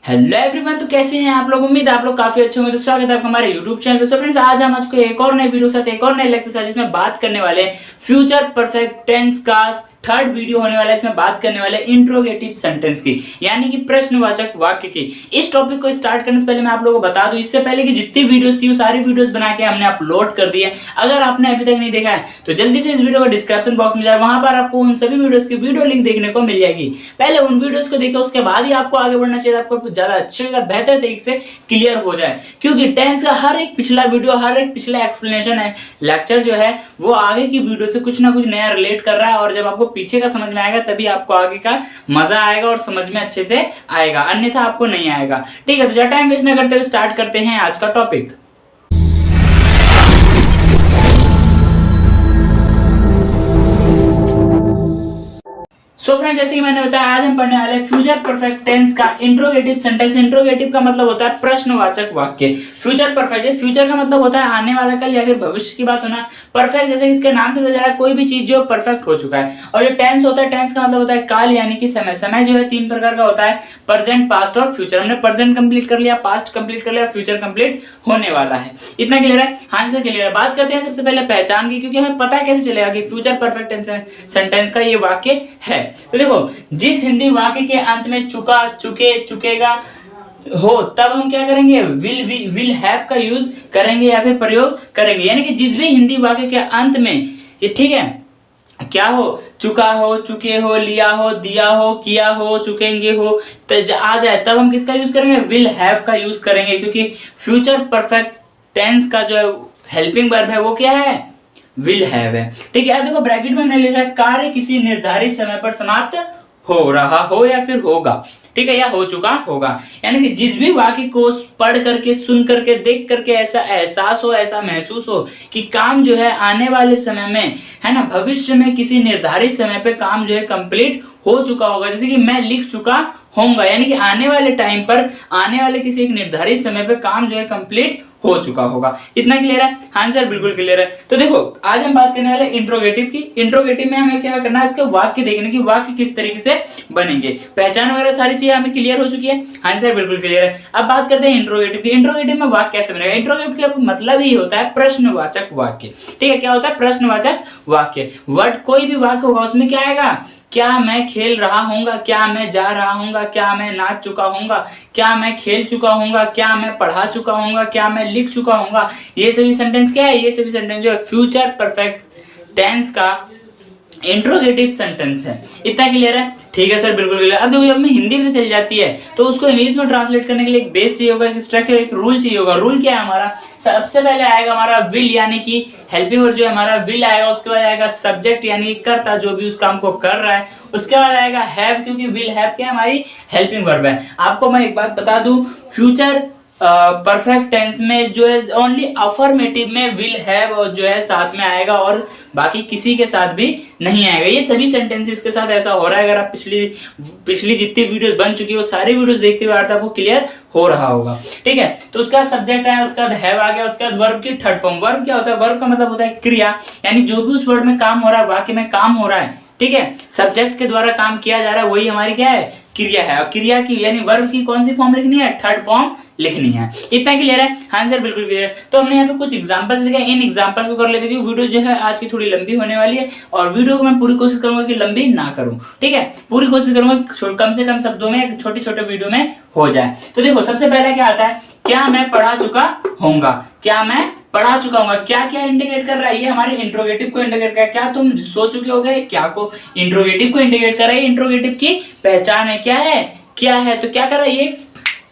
Hello everyone, तो कैसे हैं आप लोग। उम्मीद है आप लोग काफी अच्छे होंगे। तो स्वागत है आपका हमारे यूट्यूब चैनल पे। सो फ्रेंड्स, आज हम आपको एक और नए वीडियो के साथ एक और नए एक्सरसाइज में बात करने वाले हैं फ्यूचर परफेक्ट टेंस का थर्ड वीडियो होने वाला है। इसमें बात करने वाले इंट्रोगेटिव सेंटेंस की, यानी कि प्रश्नवाचक वाक्य की। इस टॉपिक को स्टार्ट करने से पहले मैं आप लोगों को बता दूं, इससे पहले कि जितनी वीडियोस थी वो सारी वीडियोस बना के हमने अपलोड कर दी है। अगर आपने अभी तक नहीं देखा है तो जल्दी से इस वीडियो का डिस्क्रिप्शन बॉक्स में जाए, वहां पर आपको उन सभी वीडियोस की वीडियो लिंक देखने को मिल जाएगी। पहले उन वीडियोस को देखिए, उसके बाद ही आपको आगे बढ़ना चाहिए, आपको ज्यादा अच्छे से बेहतर तरीके से क्लियर हो जाए। क्योंकि टेंस का हर एक पिछला वीडियो, हर एक पिछला एक्सप्लेनेशन है, लेक्चर जो है वो आगे की वीडियो से कुछ ना कुछ नया रिलेट कर रहा है। और जब आपको पीछे का समझ में आएगा तभी आपको आगे का मजा आएगा और समझ में अच्छे से आएगा, अन्यथा आपको नहीं आएगा। ठीक है, तो ज्यादा टाइम वेस्ट न करते हुए स्टार्ट करते हैं आज का टॉपिक। सो फ्रेंड्स, जैसे कि मैंने बताया, आज हम पढ़ने वाले हैं फ्यूचर परफेक्ट टेंस का इंट्रोगेटिव सेंटेंस। इंट्रोगेटिव का मतलब होता है प्रश्नवाचक वाक्य। फ्यूचर परफेक्ट है, फ्यूचर का मतलब होता है आने वाला कल या फिर भविष्य की बात होना। परफेक्ट जैसे कि इसके नाम से समझ आ रहा है, कोई भी चीज जो परफेक्ट हो चुका है। और जो टेंस होता है, टेंस का मतलब होता है काल यानी कि समय। समय जो है तीन प्रकार का होता है, प्रेजेंट, पास्ट और फ्यूचर। हमने प्रेजेंट कंप्लीट कर लिया, पास्ट कंप्लीट कर लिया, फ्यूचर कंप्लीट होने वाला है। इतना क्लियर है? हाँ सर, क्लियर है। बात करते हैं सबसे पहले पहचान की, क्योंकि हमें पता कैसे चलेगा कि फ्यूचर परफेक्ट सेंटेंस का ये वाक्य है। तो देखो, जिस हिंदी वाक्य के अंत में चुका, चुके, चुकेगा हो, तब हम क्या करेंगे? विल हैव का यूज करेंगे या फिर प्रयोग करेंगे। यानी कि जिस भी हिंदी वाक्य के अंत में ये, ठीक है, क्या हो, चुका हो, चुके हो, लिया हो, दिया हो, किया हो, चुकेंगे हो, आ जाए, तब हम किसका यूज करेंगे? विल हैव का यूज करेंगे। क्योंकि फ्यूचर परफेक्ट टेंस का जो हेल्पिंग वर्ब है वो क्या है? विल हैव है। ठीक है, अब देखो ब्रैकेट में हमने लिखा है कार्य किसी निर्धारित समय पर समाप्त हो रहा हो या फिर होगा। ठीक है, या हो चुका होगा। यानी कि जिस भी वाक्य को पढ़ करके, सुन करके, देख करके ऐसा एहसास हो, ऐसा महसूस हो कि काम जो है आने वाले समय में, है ना, भविष्य में किसी निर्धारित समय पे काम जो है कंप्लीट हो चुका होगा। जैसे कि मैं लिख चुका होऊंगा, यानी कि आने वाले टाइम पर, आने वाले किसी एक निर्धारित समय पे काम जो है कंप्लीट हो चुका होगा। इतना क्लियर है? हाँ सर, बिल्कुल क्लियर है। तो देखो, आज हम बात करने वाले इंट्रोगेटिव की। इंट्रोगेटिव में हमें क्या करना है? इसके वाक्य देखने की, वाक्य किस तरीके से बनेंगे, पहचान वगैरह सारी चीजें हमें क्लियर हो चुकी है। हाँ सर, बिल्कुल क्लियर है। अब बात करते हैं इंट्रोगेटिव की। इंट्रोगेटिव में वाक्य कैसे बनेगा? इंट्रोगेटिव का मतलब ही होता है प्रश्नवाचक वाक्य। ठीक है, क्या होता है? प्रश्नवाचक वाक्य। वर्ड, कोई भी वाक्य होगा उसमें क्या आएगा? क्या मैं खेल रहा हूंगा, क्या मैं जा रहा हूंगा, क्या मैं नाच चुका हूंगा, क्या मैं खेल चुका हूंगा, क्या मैं पढ़ा चुका हूंगा, क्या मैं लिख चुका हूंगा। ये सभी सेंटेंस क्या है? ये सभी सेंटेंस जो है फ्यूचर परफेक्ट टेंस का इंट्रोगेटिव सेंटेंस है। इतना क्लियर है? ठीक है सर, बिल्कुल क्लियर। अब देखो, जब हमें हिंदी में चली जाती है तो उसको इंग्लिश में ट्रांसलेट करने के लिए एक बेस चाहिए होगा, एक स्ट्रक्चर, एक रूल चाहिए होगा। रूल क्या है हमारा? सबसे पहले आएगा हमारा विल, यानी कि हेल्पिंग वर्ब जो है हमारा विल आएगा। उसके बाद आएगा सब्जेक्ट, यानी कर्ता जो भी उस काम को कर रहा है। उसके बाद आएगा हैव, क्योंकि विल हैव क्या है? हमारी हेल्पिंग वर्ब है। आपको मैं एक बात बता दूं, फ्यूचर परफेक्ट टेंस में जो है ओनली अफर्मेटिव में विल हैव और जो है साथ में आएगा, और बाकी किसी के साथ भी नहीं आएगा। ये सभी सेंटेंसेस के साथ ऐसा हो रहा है। अगर आप पिछली जितनी वीडियोस बन चुकी है वो सारी वीडियोस देखते हुए आपको क्लियर हो रहा होगा। ठीक है, तो उसका सब्जेक्ट है, उसका हैव आ गया। उसके बाद वर्ब की थर्ड फॉर्म। वर्ब क्या होता है? वर्ब का मतलब होता है क्रिया, यानी जो भी उस वर्ड में काम हो रहा है, वाक्य में काम हो रहा है, ठीक है, सब्जेक्ट के द्वारा काम किया जा रहा है, वही हमारी क्या है? क्रिया है। और क्रिया की यानी वर्ब की कौन सी फॉर्म लिखनी है? थर्ड फॉर्म लिखनी है। इतना क्लियर है? हाँ सर, बिल्कुल क्लियर है। तो हमने यहाँ पे कुछ एग्जांपल्स दिए, इन एग्जांपल्स को कर लेते हैं। वीडियो जो है आज की थोड़ी लंबी होने वाली है, और वीडियो को मैं पूरी कोशिश करूंगा कि लंबी ना करूं। ठीक है, पूरी कोशिश करूंगा कम से कम शब्दों में, छोटे छोटे वीडियो में हो जाए। तो देखो, सबसे पहले क्या आता है? क्या मैं पढ़ा चुका होऊंगा। क्या मैं पढ़ा चुका हूँ, क्या क्या इंडिकेट कर रहा है? ये हमारे इंट्रोगेटिव को इंडिकेट कर रहा है। क्या तुम सो चुके हो गए? क्या को इंट्रोगेटिव को इंडिकेट कर रहा है। इंट्रोगेटिव की पहचान है, क्या है? क्या है? तो क्या कर रहा है ये?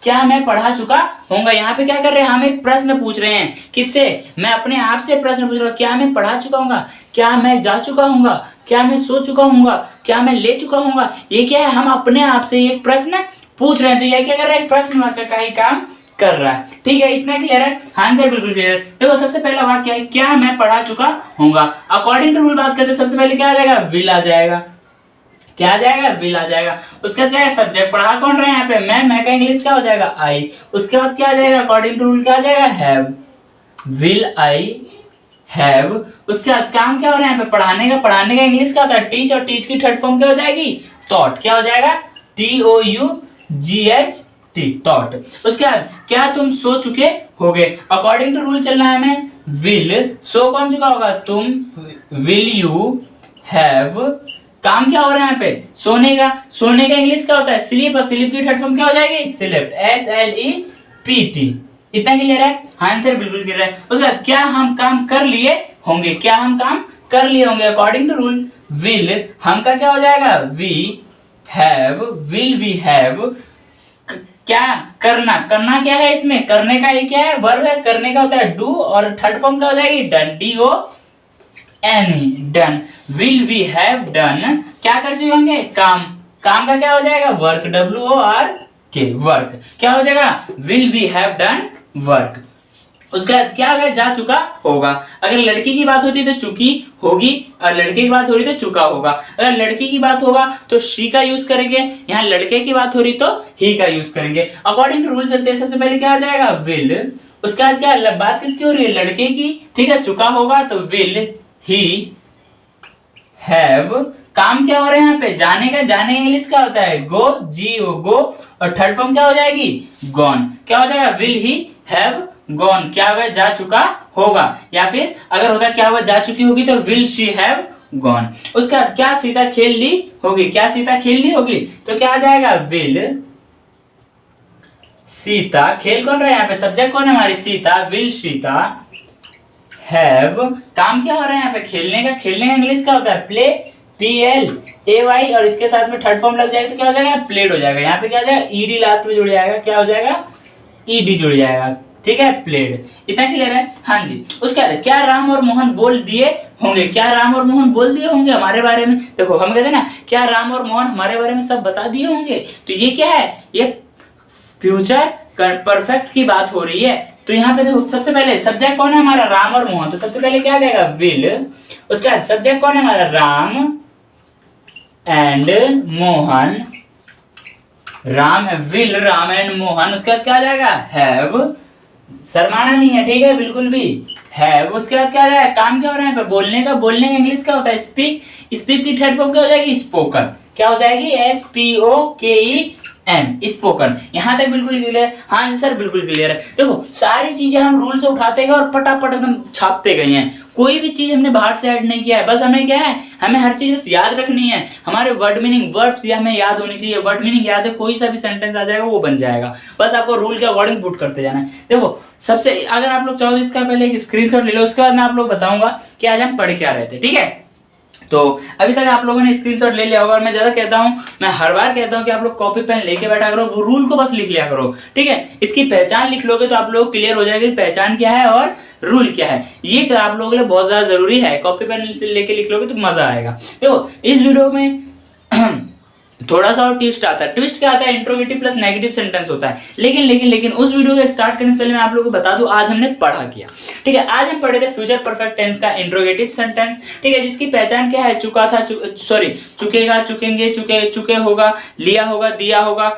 क्या मैं पढ़ा चुका होऊंगा। यहाँ पे क्या कर रहे हैं? हम एक प्रश्न पूछ रहे हैं। किससे? मैं अपने आप से प्रश्न पूछ रहा हूँ। क्या मैं पढ़ा चुका हूँ? क्या मैं जा चुका हूँ? क्या मैं सो चुका हूँ? क्या मैं ले चुका हूँ? ये क्या है? हम अपने आप से एक प्रश्न पूछ रहे हैं। तो ये क्या कर रहा है? प्रश्नवाचक का ही काम कर रहा है। ठीक है, इतना क्लियर है? हाँ सर, बिल्कुल क्लियर है। देखो, सबसे पहला वाक्य है क्या मैं पढ़ा चुका होऊंगा। अकॉर्डिंग टू रूल बात करते हैं, सबसे पहले क्या आ जाएगा? विल आ जाएगा। क्या आ जाएगा? विल आ जाएगा। उसका क्या है? सब्जेक्ट। पढ़ा कौन रहा है यहाँ पे? मैं का इंग्लिश क्या हो जाएगा? आई। उसके बाद क्या आ जाएगा? अकॉर्डिंग टू रूल क्या आ जाएगा? हैव। Will I have. उसके बाद काम क्या हो रहा है यहाँ पे? पढ़ाने का। पढ़ाने का इंग्लिश क्या होता है? टीच। और टीच की थर्ड फॉर्म क्या हो जाएगी? थॉट। क्या हो जाएगा? TOUGH थी, थॉट। उसके बाद क्या तुम सो चुके होगे, अकॉर्डिंग टू रूल चलना है हमें। विल, सो कौन चुका होगा, तुम। विल यू हैव, काम क्या हो रहा है यहाँ पे, सोने का। सोने का इंग्लिश क्या होता है, स्लीप, और स्लीप की थर्ड फॉर्म क्या हो जाएगी, स्लेप्ट, SLEPT। इतना क्लियर है, आंसर बिल्कुल क्लियर है। उसके बाद क्या हम काम कर लिए होंगे, क्या हम काम कर लिए होंगे, अकॉर्डिंग टू रूल विल, हम का क्या हो जाएगा, we have, will we have, क्या करना, करना क्या है इसमें, करने का ये क्या है, वर्ब है, करने का होता है डू, और थर्ड फॉर्म क्या हो जाएगी, done, DONE, done. Will we have done, क्या कर चुके होंगे, काम, काम का क्या हो जाएगा, वर्क, WORK, वर्क, क्या हो जाएगा, will we have done work. उसके बाद क्या है, जा चुका होगा। अगर लड़की की बात होती तो चुकी होगी, और लड़के की बात हो रही तो चुका होगा। अगर लड़की की बात होगा तो शी का यूज करेंगे, यहाँ लड़के की बात हो रही तो ही का यूज करेंगे। अकॉर्डिंग टू रूल चलते हैं, सबसे पहले क्या आ जाएगा, विल। उसके बाद क्या, बात किसकी हो रही है, लड़के की, ठीक है, चुका होगा तो विल ही हैव, काम क्या हो रहा है यहाँ पे, जाने का, जाने इंग्लिश क्या होता है, गो, GO, गो, और थर्ड फॉर्म क्या हो जाएगी, गॉन, क्या हो जाएगा, विल ही हैव गॉन, क्या होगा, जा चुका होगा। या फिर अगर होता क्या हुआ, जा चुकी होगी तो विल शी हैव गॉन। उसके बाद क्या सीता खेल ली होगी, क्या सीता खेल ली होगी, तो क्या आ जाएगा, विल सीता, खेल कौन रहा है यहाँ पे, सब्जेक्ट कौन है हमारी, सीता, विल सीता हैव, काम क्या हो रहा है यहाँ पे, खेलने का, खेलने का इंग्लिश क्या होता है, प्ले, PLAY, और इसके साथ में थर्ड फॉर्म लग जाएगा तो क्या हो जाएगा, प्लेड हो जाएगा। यहाँ पे क्या हो जाएगा, ED लास्ट में जुड़ जाएगा, क्या हो जाएगा, ED जुड़ जाएगा, ठीक है, प्लेड। इतना क्लियर है, हाँ जी। उसके बाद क्या राम और मोहन बोल दिए होंगे, क्या राम और मोहन बोल दिए होंगे हमारे बारे में। देखो हम कहते हैं ना, क्या राम और मोहन हमारे बारे में सब बता दिए होंगे, तो ये क्या है, ये फ्यूचर परफेक्ट की बात हो रही है। तो यहाँ पे देखो सबसे पहले सब्जेक्ट कौन है हमारा, राम और मोहन, तो सबसे पहले क्या आ जाएगा, विल। उसके बाद सब्जेक्ट कौन है हमारा, Ram and Mohan, Ram, will, Ram and Mohan. उसके बाद क्या आ जाएगा, हैव, शर्माना नहीं है, ठीक है, बिल्कुल भी, हैव। उसके बाद क्या आ जाएगा, काम क्या हो रहा है, बोलने का, बोलने का इंग्लिश क्या होता है, स्पीक, स्पीक की थर्ड फॉर्म क्या हो जाएगी, स्पोकन, क्या हो जाएगी, SPOKEN, स्पोकन। यहाँ तक बिल्कुल क्लियर, हाँ जी सर बिल्कुल क्लियर है। देखो सारी चीजें हम रूल से उठाते गए और पटापट एकदम छापते गए हैं, कोई भी चीज हमने बाहर से ऐड नहीं किया है। बस हमें क्या है, हमें हर चीज बस याद रखनी है, हमारे वर्ड मीनिंग, वर्ड्स ये हमें याद होनी चाहिए। वर्ड मीनिंग याद है, कोई सा भी सेंटेंस आ जाएगा वो बन जाएगा, बस आपको रूल के अकॉर्डिंग पुट करते जाना है। देखो सबसे, अगर आप लोग चाहो तो इसका पहले एक स्क्रीनशॉट ले लो, उसके बाद मैं आप लोग बताऊंगा कि आज हम पढ़ क्या रहे थे, ठीक है। तो अभी तक आप लोगों ने स्क्रीनशॉट ले लिया होगा, और मैं ज्यादा कहता हूं, मैं हर बार कहता हूं कि आप लोग कॉपी पेन लेके बैठा करो, वो रूल को बस लिख लिया करो, ठीक है। इसकी पहचान लिख लोगे तो आप लोग क्लियर हो जाएगा पहचान क्या है और रूल क्या है। ये आप लोगों के लिए बहुत ज्यादा जरूरी है, कॉपी पेन से लेके लिख लोगे तो मजा आएगा। देखो इस वीडियो में थोड़ा सा और ट्विस्ट आता है। ट्विस्ट क्या आता है, इंट्रोगेटिव प्लस नेगेटिव सेंटेंस होता है। लेकिन उस वीडियो को स्टार्ट करने से पहले मैं आप लोगों को बता दूं आज हमने पढ़ा क्या, ठीक है। आज हम पढ़े थे फ्यूचर परफेक्ट टेंस का इंट्रोगेटिव सेंटेंस, ठीक है, जिसकी पहचान क्या है, चुका था, चुकेगा, चुकेंगे, चुके होगा, लिया होगा, दिया होगा,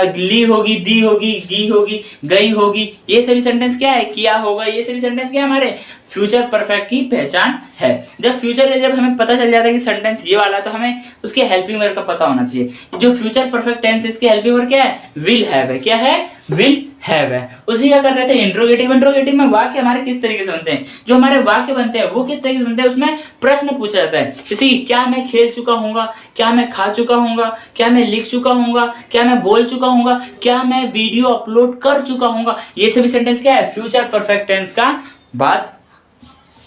ली होगी, दी होगी, गी होगी, गई होगी, ये सभी सेंटेंस क्या है, किया होगा, ये सभी सेंटेंस क्या है, हमारे फ्यूचर परफेक्ट की पहचान है। जब हमें पता चल जाता है कि सेंटेंस ये वाला, तो हमें उसके हेल्पिंग वर्ब का पता होना चाहिए। जो फ्यूचर परफेक्ट टेंस है, इसके हेल्पिंग वर्ब क्या है, विल हैव है, क्या है, विल हैव है। उसी का कर रहे थे इंट्रोगेटिव। इंट्रोगेटिव में वाक्य हमारे किस तरीके से बनते हैं, जो हमारे वाक्य बनते हैं वो किस तरीके से बनते हैं, उसमें प्रश्न पूछा जाता है। जैसे क्या मैं खेल चुका हूँगा, क्या मैं खा चुका हूँगा, क्या मैं लिख चुका हूँगा, क्या मैं बोल चुका हूँगा, क्या मैं वीडियो अपलोड कर चुका हूँगा, ये सभी सेंटेंस क्या है, फ्यूचर परफेक्ट टेंस का बात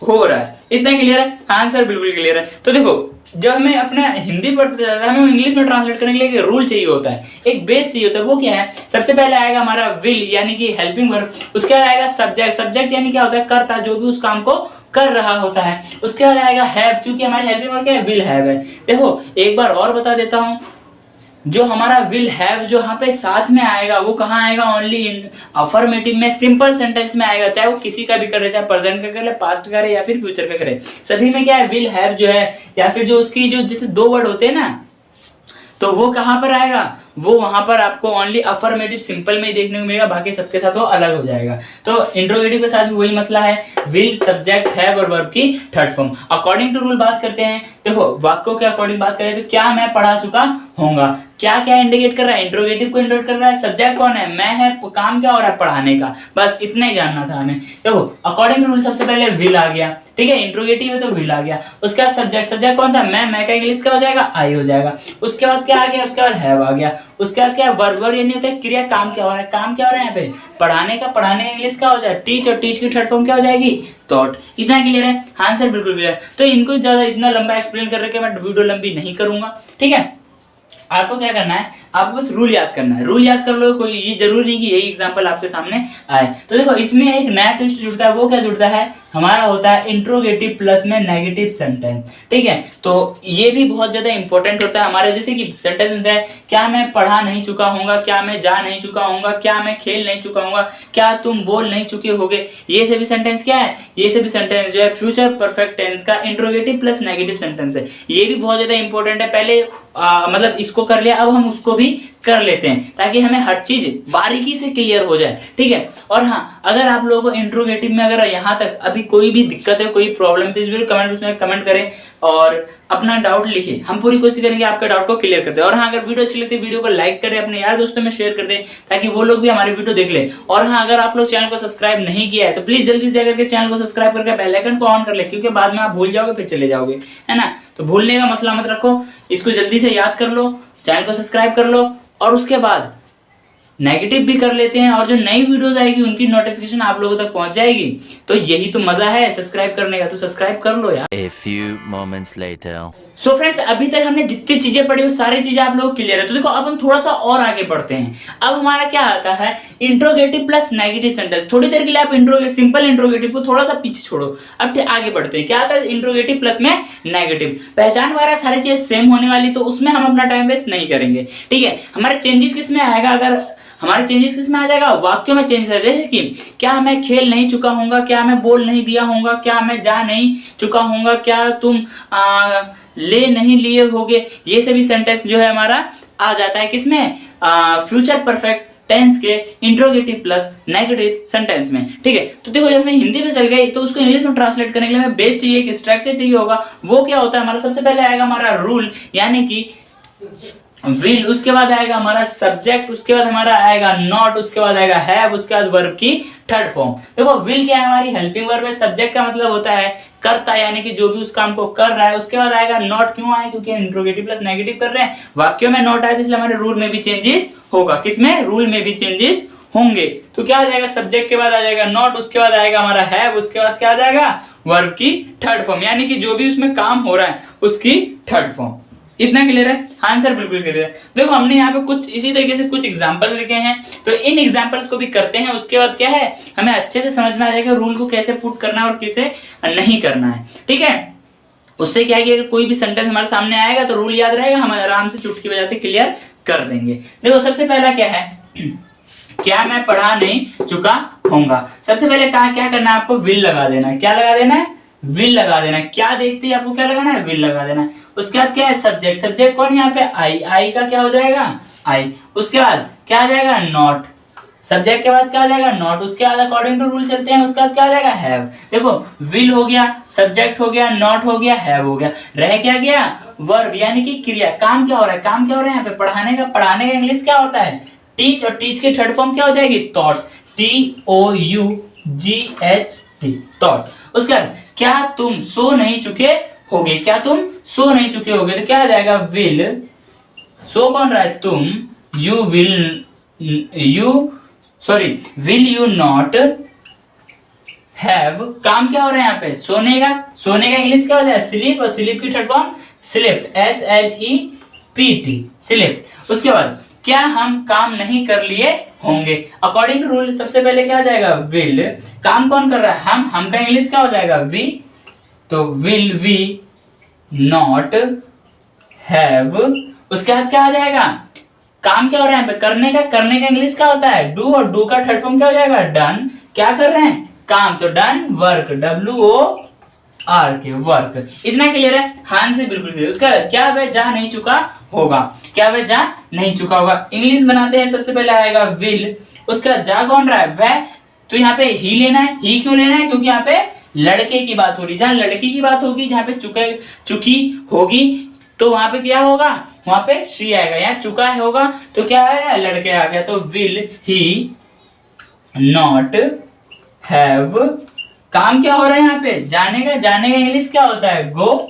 हो रहा है। इतना क्लियर है, आंसर बिल्कुल क्लियर है। तो देखो जब हमें अपना हिंदी पढ़ते जाता है, हमें इंग्लिश में ट्रांसलेट करने के लिए एक रूल चाहिए होता है, एक बेस चाहिए होता है। वो क्या है, सबसे पहले आएगा हमारा विल यानी कि हेल्पिंग वर्ब, उसके बाद आएगा सब्जेक्ट। सब्जेक्ट यानी क्या होता है, कर्ता, जो भी उस काम को कर रहा होता है। उसके बाद आएगा हैव, क्योंकि हमारी हेल्पिंग वर्ब क्या है, विल हैव है। देखो एक बार और बता देता हूं, जो हमारा विल हैव जो यहाँ पे साथ में आएगा वो कहाँ आएगा, ओनली इन अफर्मेटिव में, सिंपल सेंटेंस में आएगा, चाहे वो किसी का भी करे, चाहे प्रेजेंट का करे, पास्ट का करे या फिर फ्यूचर का करे, सभी में क्या है, विल हैव जो है, या फिर जो उसकी जो जैसे दो वर्ड होते हैं ना, तो वो कहाँ पर आएगा, वो वहां पर आपको ओनली अफर्मेटिव सिंपल में ही देखने को मिलेगा, बाकी सबके साथ वो अलग हो जाएगा। तो इंट्रोगेटिव के साथ भी वही मसला है, विल, सब्जेक्ट, हैव और वर्ब की third form. According to rule बात करते हैं, देखो वाक्यों के अकॉर्डिंग बात करें तो क्या मैं पढ़ा चुका होगा। क्या क्या इंडिकेट कर रहा है? इंट्रोगेटिव को इंडिकेट कर रहा है। सब्जेक्ट कौन है? मैं है। काम क्या हो रहा है? पढ़ाने का। बस इतना ही जानना था हमें। देखो अकॉर्डिंग टू रूल सबसे पहले विल आ गया, ठीक है, इंट्रोगेटिव है तो विल आ गया। उसके बाद सब्जेक्ट, सब्जेक्ट कौन था? मैं का इंग्लिश क्या हो जाएगा? आई हो जाएगा। उसके बाद क्या आ गया? उसके बाद हैव आ गया। उसके बाद क्या? वर्ब, वर्ब यानी होता है क्रिया। काम क्या हो रहा है? काम क्या हो रहा है यहाँ पे? पढ़ाने का। पढ़ाने का इंग्लिश क्या हो जाए? टीच, और टीच की थर्ड फॉर्म क्या हो जाएगी? थॉट। इतना क्लियर है? हाँ सर बिल्कुल क्लियर। तो इनको ज्यादा इतना लंबा एक्सप्लेन कर रखे मैं वीडियो लंबी नहीं करूंगा, ठीक है। आपको क्या करना है? आपको बस रूल याद करना है। रूल याद कर लो, कोई ये जरूरी नहीं कि यही एग्जांपल आपके सामने आए। तो देखो इसमें एक नया ट्विस्ट जुड़ता है। वो क्या जुड़ता है? हमारा होता है इंट्रोगेटिव प्लस में नेगेटिव सेंटेंस, ठीक है। तो ये भी बहुत ज्यादा इंपॉर्टेंट होता है हमारे। जैसे कि सेंटेंस होता है, क्या मैं पढ़ा नहीं चुका हूंगा, क्या मैं जा नहीं चुका हूंगा, क्या मैं खेल नहीं चुका हूंगा, क्या तुम बोल नहीं चुके होगे। ये सभी सेंटेंस क्या है? ये सभी सेंटेंस जो है फ्यूचर परफेक्ट टेंस का इंट्रोगेटिव प्लस नेगेटिव सेंटेंस है। ये भी बहुत ज्यादा इंपॉर्टेंट है। पहले मतलब इसको कर लिया, अब हम उसको भी कर लेते हैं ताकि हमें हर चीज बारीकी से क्लियर हो जाए, ठीक है। और हाँ, अगर आप लोगों को इंट्रोगेटिव में अगर यहाँ तक अभी कोई भी दिक्कत है, कोई प्रॉब्लम है, तो इस वीडियो कमेंट में कमेंट करें और अपना डाउट लिखिए। हम पूरी कोशिश करेंगे आपके डाउट को क्लियर कर दे। और हाँ, अगर वीडियो अच्छी लगती है वीडियो को लाइक करें, अपने यार दोस्तों में शेयर कर दें ताकि वो लोग भी हमारी वीडियो देख ले। और हाँ, अगर आप लोग चैनल को सब्सक्राइब नहीं किया है तो प्लीज जल्दी से जाकर के चैनल को सब्सक्राइब करके बेल आइकन को ऑन कर ले, क्योंकि बाद में आप भूल जाओगे फिर चले जाओगे, है ना। तो भूलने का मसला मत रखो, इसको जल्दी से याद कर लो, चैनल को सब्सक्राइब कर लो और उसके बाद नेगेटिव भी कर लेते हैं। और जो नई वीडियोस आएगी उनकी नोटिफिकेशन आप लोगों तक पहुंच जाएगी। तो यही तो मजा है सब्सक्राइब करने का, तो सब्सक्राइब कर लो यार। A few moments later. So friends, अभी तक हमने जितनी चीजें पढ़ी वो सारी चीजें आप लोग क्लियर है। तो देखो अब हम थोड़ा सा और आगे बढ़ते हैं। अब हमारा क्या आता है? Interrogative plus negative sentence. थोड़ी देर के लिए आप सिंपल इंट्रोगेटिव को थोड़ा सा पीछे छोड़ो, अब आगे बढ़ते हैं। क्या आता है? इंट्रोगेटिव प्लस में नेगेटिव। पहचान वगैरह सारी चीजें सेम होने वाली, तो उसमें हम अपना टाइम वेस्ट नहीं करेंगे, ठीक है। हमारे चेंजेस किस में आएगा? अगर हमारे चेंजेस किस में आ जाएगा? वाक्यों में चेंजेस है। जैसे कि क्या मैं खेल नहीं चुका हूंगा, क्या मैं बोल नहीं दिया हूंगा, क्या मैं जा नहीं चुका हूंगा, क्या तुम ले नहीं लिए होगे। ये सभी सेंटेंस जो है हमारा आ जाता है किसमें? फ्यूचर परफेक्ट टेंस के इंट्रोगेटिव प्लस नेगेटिव सेंटेंस में, ठीक है। तो देखो जब मैं हिंदी में चल गई तो उसको इंग्लिश में ट्रांसलेट करने के लिए हमें बेस चाहिए, एक स्ट्रक्चर चाहिए होगा। वो क्या होता है हमारा? सबसे पहले आएगा हमारा रूल यानी कि विल, उसके बाद आएगा हमारा सब्जेक्ट, उसके बाद हमारा आएगा नॉट, उसके बाद आएगा हैव, उसके बाद वर्ब की थर्ड फॉर्म। देखो विल क्या है? हमारी हेल्पिंग वर्ब है। सब्जेक्ट का मतलब होता है करता, यानी कि जो भी उस काम को कर रहा है। उसके बाद आएगा नॉट। क्यों आए? क्योंकि इंट्रोगेटिव प्लस नेगेटिव कर रहे हैं। वाक्यों में नॉट आए इसलिए हमारे रूल में भी चेंजेस होगा। किसमें? रूल में भी चेंजेस होंगे। तो क्या आ जाएगा? सब्जेक्ट के बाद आ जाएगा नॉट, उसके बाद आएगा हमारा हैव, उसके बाद क्या आ जाएगा? वर्ब की थर्ड फॉर्म, यानी कि जो भी उसमें काम हो रहा है उसकी थर्ड फॉर्म। इतना क्लियर है? हाँ सर बिल्कुल क्लियर है। देखो हमने यहाँ पे कुछ इसी तरीके से कुछ एग्जांपल लिखे हैं, तो इन एग्जांपल्स को भी करते हैं। उसके बाद क्या है, हमें अच्छे से समझ में आ जाएगा रूल को कैसे पुट करना है और कैसे नहीं करना है, ठीक है। उससे क्या है कि अगर कोई भी सेंटेंस हमारे सामने आएगा तो रूल याद रहेगा, हम आराम से चुटकी बजाते क्लियर कर देंगे। देखो सबसे पहला क्या है? क्या मैं पढ़ा नहीं चुका होऊंगा। सबसे पहले कहा क्या करना है? आपको विल लगा देना है। क्या लगा देना है? विल लगा देना है। क्या देखते हैं आपको क्या लगाना है? विल लगा देना है। उसके बाद क्या है? सब्जेक्ट। सब्जेक्ट कौन यहाँ पे? आई। आई का क्या हो जाएगा? आई। उसके बाद क्या आ जाएगा? नॉट। सब्जेक्ट के बाद क्या आ जाएगा? नॉट। उसके बाद अकॉर्डिंग टू रूल चलते हैं, उसके बाद क्या आ जाएगा? हैव। देखो विल हो गया, सब्जेक्ट हो गया, नॉट हो गया, हैव हो गया, रह क्या गया? वर्ब यानी कि क्रिया। काम क्या हो रहा है? काम क्या हो रहा है यहाँ पे? पढ़ाने का। पढ़ाने का इंग्लिश क्या होता है? टीच, और टीच की थर्ड फॉर्म क्या हो जाएगी? थॉट। TOUGHT, thought. उसके बाद क्या तुम सो नहीं चुके होगे। क्या तुम सो नहीं चुके होगे, तो क्या आ जाएगा? विल। सो कौन रहा है? तुम। Will you not have. काम क्या हो रहा है यहाँ पे? सोने का। सोने का इंग्लिश क्या हो जाए? स्लीप, और स्लीप की third form slipped, SLEPT, slipped. उसके बाद क्या हम काम नहीं कर लिए होंगे। अकॉर्डिंग टू रूल सबसे पहले क्या आ जाएगा? विल। काम कौन कर रहा है? हम का इंग्लिश क्या हो जाएगा? वी। तो विल वी नॉट हैव। उसके बाद क्या आ जाएगा? काम क्या हो रहा है? करने का। करने का इंग्लिश क्या होता है? डू, और डू का थर्ड फॉर्म क्या हो जाएगा? डन। क्या कर रहे हैं? काम। तो डन वर्क, WOR के वर्क। इतना क्लियर है? हाँ से बिल्कुल क्लियर। उसका क्या वह जा नहीं चुका होगा। क्या वह जा नहीं चुका होगा। इंग्लिश बनाते हैं, सबसे पहले आएगा विल, उसका जा कौन रहा है? वह। तो यहाँ पे ही लेना है। ही क्यों लेना है? क्योंकि यहाँ पे लड़के की बात हो रही है। जहां लड़की की बात होगी, जहां पे चुकी होगी, तो वहां पे क्या होगा, वहां पे शी आएगा। यहाँ चुका होगा तो क्या है, लड़के आ गया, तो विल ही नॉट हैव, काम क्या हो रहा है यहाँ पे, जाने का। जाने का इंग्लिश क्या होता है, गो,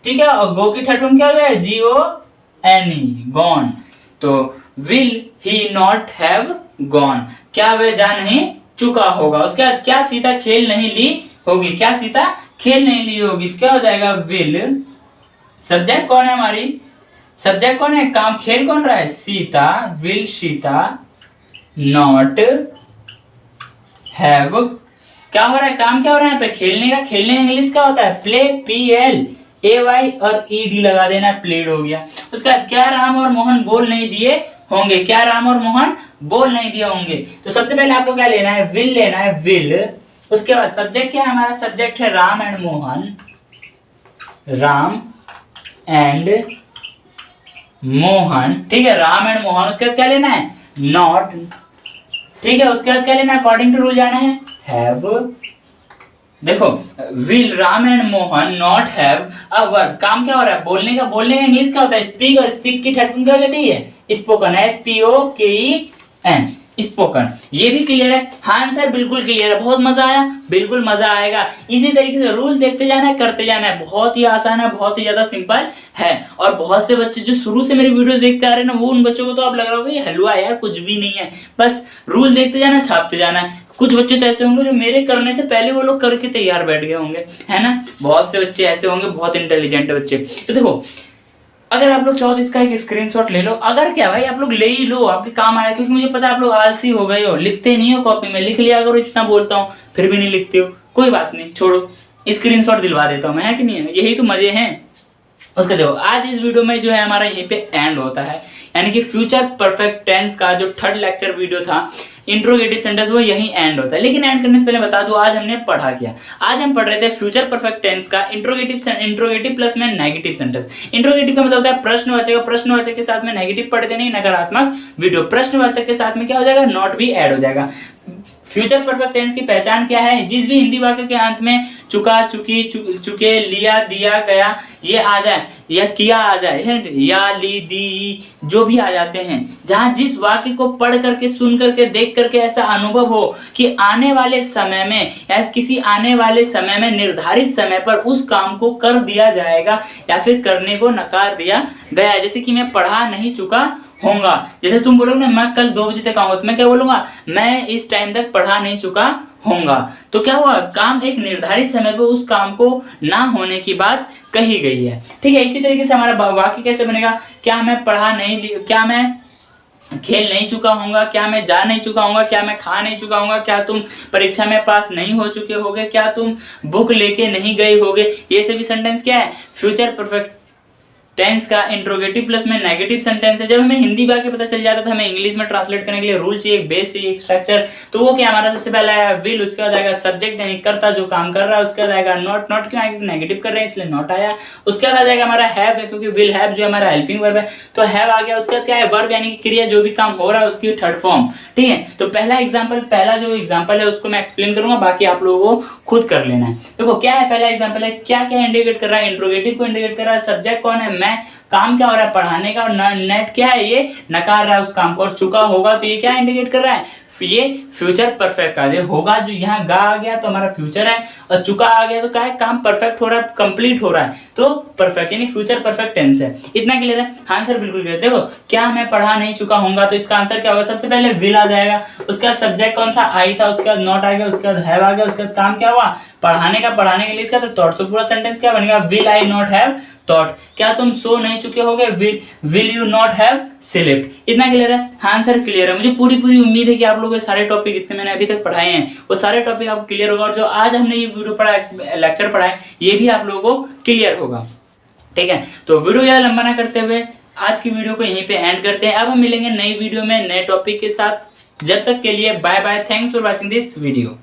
ठीक है, और गो की थर्ड फॉर्म क्या होता है, GONE, गॉन। तो will he not have gone, क्या वह जा नहीं चुका होगा। उसके बाद क्या सीता खेल नहीं ली होगी, क्या सीता खेल नहीं ली होगी, तो क्या हो जाएगा, विल, सब्जेक्ट कौन है हमारी, सब्जेक्ट कौन है, काम खेल कौन रहा है, Sita, will Sita not have, क्या हो रहा है, काम क्या हो रहा है यहाँ पे, खेलने का। खेलने का इंग्लिश क्या होता है, प्ले, PLAY और ED लगा देना, प्लेड हो गया। उसके बाद क्या राम और मोहन बोल नहीं दिए होंगे, क्या राम और मोहन बोल नहीं दिए होंगे। तो सबसे पहले आपको क्या लेना है, विल लेना है, विल। उसके बाद सब्जेक्ट क्या है हमारा, सब्जेक्ट है राम एंड मोहन, राम एंड मोहन, ठीक है, राम एंड मोहन। उसके बाद क्या लेना है, नॉट, ठीक है। उसके बाद क्या लेना है, अकॉर्डिंग टू रूल जाना है, हैव। देखो, will Ram and Mohan not have a verb, काम क्या हो रहा है, बोलने का। बोलने का इंग्लिश क्या होता है, स्पीक, और स्पीक की थर्ड फॉर्म क्या हो जाती है, स्पोकन, SPOKEN, स्पोकन। ये भी क्लियर है, हाँ सर बिल्कुल क्लियर है, बहुत मजा आया, बिल्कुल मजा आएगा। इसी तरीके से रूल देखते जाना है, करते जाना है, बहुत ही आसान है, बहुत ही ज्यादा सिंपल है। और बहुत से बच्चे जो शुरू से मेरी वीडियोस देखते आ रहे हैं ना, वो उन बच्चों को तो आप लग रहा होगा ये हलवा यार, कुछ भी नहीं है, बस रूल देखते जाना, छापते जाना है। कुछ बच्चे तो ऐसे होंगे जो मेरे करने से पहले वो लोग करके तैयार बैठ गए होंगे, है ना। बहुत से बच्चे ऐसे होंगे, बहुत इंटेलिजेंट बच्चे। तो देखो, अगर आप लोग चाहो तो इसका एक स्क्रीनशॉट ले लो, अगर क्या भाई आप लोग ले ही लो, आपके काम आया, क्योंकि मुझे पता है आप लोग आलसी हो गए हो, लिखते नहीं हो कॉपी में। लिख लिया अगर इतना बोलता हूँ फिर भी नहीं लिखते हो, कोई बात नहीं, छोड़ो, स्क्रीनशॉट दिलवा देता हूँ मैं, है कि नहीं है, यही तो मजे हैं। उसके देखो, आज इस वीडियो में जो है हमारा यहीं पे एंड होता है, यानी कि फ्यूचर परफेक्ट टेंस का जो थर्ड लेक्चर वीडियो था, इंट्रोगेटिव सेंटेंस, वो यही एंड होता है। लेकिन एंड करने से पहले बता दूं, आज हमने पढ़ा क्या। आज हम पढ़ रहे थे फ्यूचर परफेक्ट टेंस का इंट्रोगेटिव प्लस में नेगेटिव सेंटेंस। इंट्रोगेटिव का मतलब होता है प्रश्नवाचक, प्रश्नवाचक के साथ में नेगेटिव पढ़ते नहीं, नकारात्मक वीडियो। प्रश्नवाचक के साथ में क्या हो जाएगा, नॉट भी ऐड हो जाएगा। फ्यूचर परफेक्ट टेंस की पहचान क्या है, जिस भी हिंदी वाक्य के अंत में चुका, चुकी, चुके, लिया, दिया, गया, ये आ जाए, या किया आ जाए, या, ली, दी, जो भी आ जाते हैं, जहां जिस वाक्य को पढ़ करके, सुन करके, देख करके ऐसा अनुभव हो कि आने वाले समय में या किसी आने वाले समय में निर्धारित समय पर उस काम को कर दिया जाएगा या फिर करने को नकार दिया गया। जैसे कि मैं पढ़ा नहीं चुका होऊंगा, जैसे तुम बोलोगे ना मैं कल 2 बजे तक आऊंगा, तो मैं क्या बोलूंगा, मैं इस टाइम तक पढ़ा नहीं चुका होऊंगा। तो क्या हुआ, काम एक निर्धारित समय पर उस काम को ना होने की बात कही गई है, ठीक है। इसी तरीके से हमारा वाक्य कैसे बनेगा, क्या मैं पढ़ा नहीं, क्या मैं खेल नहीं चुका होऊंगा, क्या मैं जा नहीं चुका होऊंगा, क्या मैं खा नहीं चुका होऊंगा, क्या तुम परीक्षा में पास नहीं हो चुके होगे, क्या तुम बुक लेके नहीं गए होगे। ये सभी सेंटेंस क्या है, फ्यूचर परफेक्ट टेंस का इंट्रोगेटिव प्लस में नेगेटिव सेंटेंस है। जब हमें हिंदी वाक्य पता चल जाता है तो हमें इंग्लिश में ट्रांसलेट करने के लिए रूल चाहिए, बेस चाहिए, स्ट्रक्चर। तो वो क्या हमारा सबसे पहला है विल, उसके बाद आएगा सब्जेक्ट यानी कर्ता जो काम कर रहा है, उसके बाद आएगा नॉट। नॉट क्यों आएगा, नेगेटिव कर रहे हैं इसलिए नॉट आया। उसके बाद आ जाएगा हमारा हैव है, क्योंकि विल हैव जो हमारा हेल्पिंग वर्ब है तो हैव आ गया। उसके बाद क्या है, वर्ब यानी कि क्रिया, जो भी काम हो रहा है उसकी थर्ड फॉर्म, ठीक है। तो पहला जो एग्जाम्पल है उसको मैं एक्सप्लेन करूंगा, बाकी आप लोगों को खुद कर लेना है। देखो क्या है, पहला एग्जाम्पल है, क्या क्या इंडिकेट कर रहा है, इंट्रोगेटिव को इंडिकेट कर रहा है, सब्जेक्ट कौन है, मैं, काम क्या हो रहा है पढ़ाने का, और नेट क्या है, ये नकार रहा है उस काम को, और चुका होगा तो ये क्या इंडिकेट कर रहा है, ये फ्यूचर परफेक्ट का। ये होगा जो यहाँ गा आ गया तो हमारा फ्यूचर है, और चुका आ गया तो क्या है, काम परफेक्ट हो रहा है, कंप्लीट हो रहा है, तो परफेक्ट यानी फ्यूचर परफेक्ट टेंस है। इतना क्लियर है, आंसर बिल्कुल क्लियर। देखो क्या मैं पढ़ा नहीं चुका होऊंगा, तो इसका आंसर क्या होगा, सबसे पहले विल आ जाएगा, उसके बाद सब्जेक्ट कौन था, आई था, उसके बाद नॉट आ गया, उसके बाद हैव आ गया, उसके बाद काम क्या हुआ, पढ़ाने का, पढ़ाने के लिए इसका तो थॉट। तो पूरा सेंटेंस क्या बनेगा, will I not have thought, क्या तुम सो नहीं चुके होगे, will you not have slept. इतना क्लियर है, आंसर क्लियर है। मुझे पूरी उम्मीद है कि आप लोगों के सारे टॉपिक जितने मैंने अभी तक पढ़ाए हैं वो सारे टॉपिक आपको क्लियर होगा, और जो आज हमने ये वीडियो पढ़ा, लेक्चर पढ़ा है, ये भी आप लोगों को क्लियर होगा, ठीक है। तो वीडियो ज्यादा लंबा ना करते हुए आज की वीडियो को यहीं पे एंड करते हैं। अब हम मिलेंगे नई वीडियो में नए टॉपिक के साथ, जब तक के लिए bye bye, thanks for watching this video.